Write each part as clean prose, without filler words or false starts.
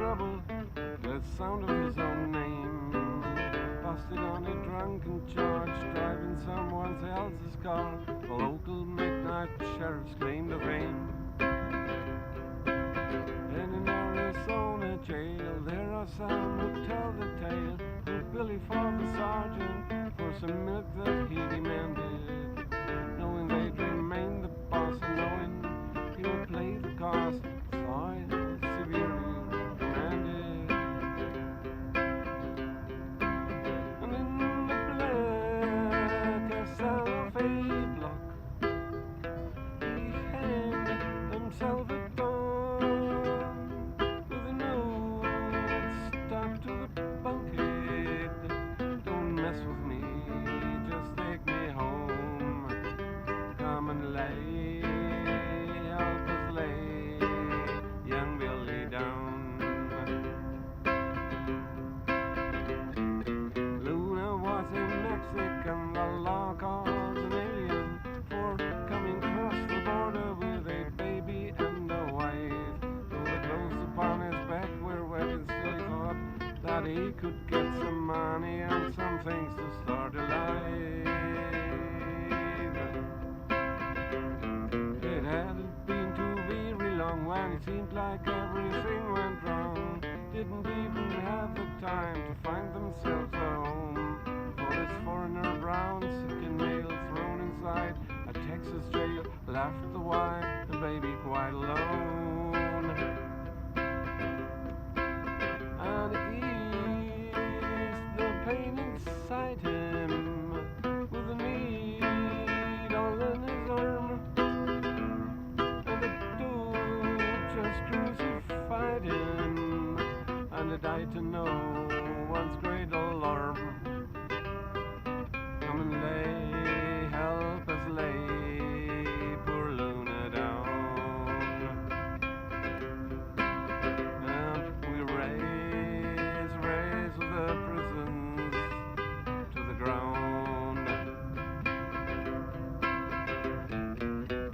trouble, the sound of his own name. Busted on a drunken charge, driving someone else's car. The local midnight sheriff's claim to fame. And in Arizona jail, there are some who tell the tale. Who Billy fought the sergeant for some milk that he demanded, knowing they'd remain the boss and knowing he would play the cost. Saw it severely demanded. And in the black Santa Fe block, he handed himself a gun with a note stuck to the bunkhead. Don't mess with me, just take me home. Come and lay, help us lay young Billy down. Luna was a Mexican, the law calls an alien for coming across the border with a baby and a wife. Though the clothes upon his back were wet, and still he thought that he could get some money and some things to start a life. It hadn't been too very long when it seemed like everything went wrong. Didn't even have the time to find themselves a home. For this foreigner, brown, sick and male, thrown inside a Texas jail, left the wife and baby quite alone. And eased the pain inside him with a needle in his arm. And the dude just crucified him, and he died to no one's great alarm. Come and lay, help us lay poor Luna down. And we raise the prisons to the ground.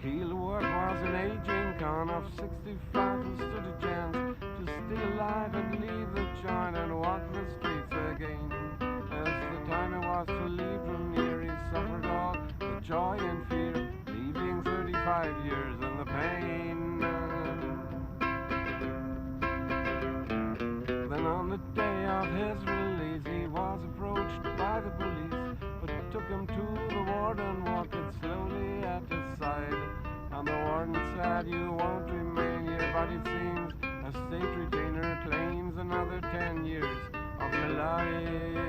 Keelwork was an aging con of 65 who stood a chance to stay alive and leave the joint and walk the streets again. As the time it was to leave from near, he suffered all the joy and fear, leaving 35 years in the pain. Then on the day of his release, he was approached by the police, but took him to the warden, walking slowly at his side. And the warden said, you won't remain here, but it seems a state retainer claims another 10 years of your life.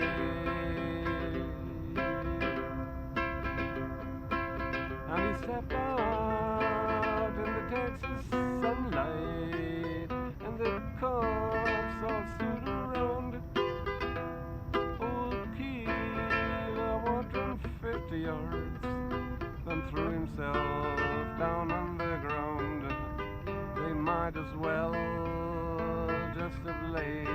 And he stepped out in the Texas sunlight, and the cops all stood around. Old Keela walked 50 yards, then threw himself down on the ground. They might as well just have laid